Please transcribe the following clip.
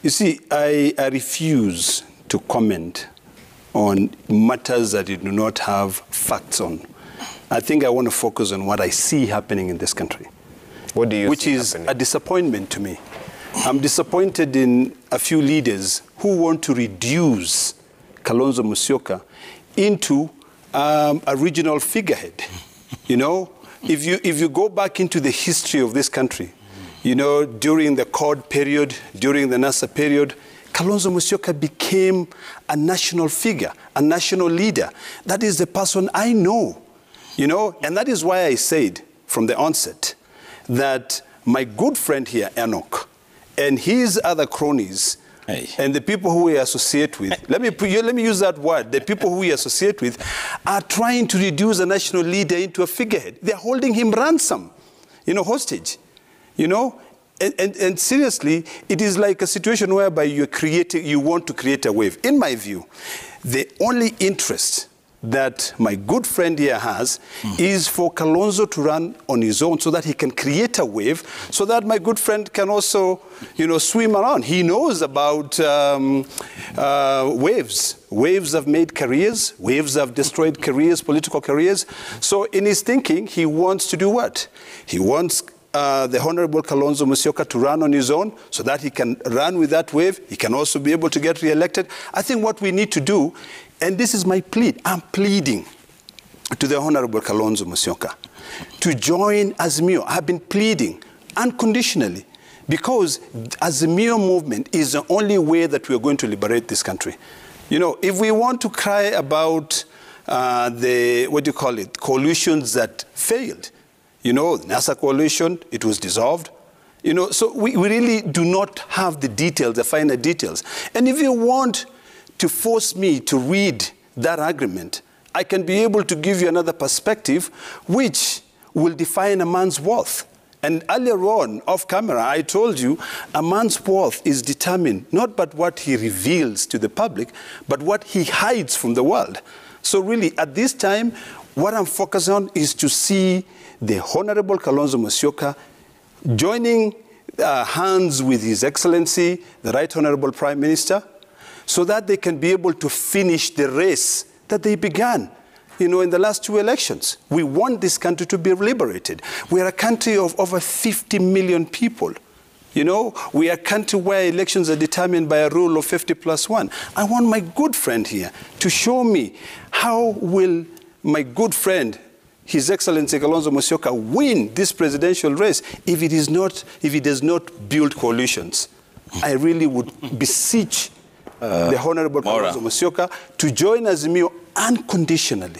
You see, I refuse to comment on matters that you do not have facts on. I think I want to focus on what I see happening in this country. What do you Which see is happening? a disappointment to me. I'm disappointed in a few leaders who want to reduce Kalonzo Musyoka into a regional figurehead. You know, if you go back into the history of this country, you know, during the CORD period, during the NASA period, Kalonzo Musyoka became a national figure, a national leader. That is the person I know, you know, and that is why I said from the onset that my good friend here, Enoch, and his other cronies, and the people who we associate with, let me use that word, the people who we associate with, are trying to reduce a national leader into a figurehead. They're holding him ransom, you know, hostage, you know. And seriously, it is like a situation whereby you want to create a wave. In my view, the only interest that my good friend here has is for Kalonzo to run on his own so that he can create a wave, so that my good friend can also, you know, swim around. He knows about waves. Waves have made careers. Waves have destroyed careers, political careers. So in his thinking, he wants to do what? He wants the Honorable Kalonzo Musyoka to run on his own so that he can run with that wave. He can also be able to get re-elected. I think what we need to do, and this is my plea, I'm pleading to the Honorable Kalonzo Musyoka to join Azimio. I've been pleading unconditionally because Azimio movement is the only way that we are going to liberate this country. You know, if we want to cry about coalitions that failed, you know, the NASA coalition, it was dissolved. You know, so we really do not have the details, the finer details. And if you want to force me to read that agreement, I can be able to give you another perspective which will define a man's worth. And earlier on, off camera, I told you a man's worth is determined not by what he reveals to the public, but what he hides from the world. So really, at this time, what I'm focused on is to see the Honorable Kalonzo Musyoka joining hands with His Excellency, the Right Honorable Prime Minister, so that they can be able to finish the race that they began, you know, in the last two elections. We want this country to be liberated. We are a country of over 50 million people. You know, we are a country where elections are determined by a rule of 50+1. I want my good friend here to show me how will my good friend, His Excellency Kalonzo Musyoka, win this presidential race if he does not build coalitions. I really would beseech the Honorable Kalonzo Musyoka to join Azimio unconditionally.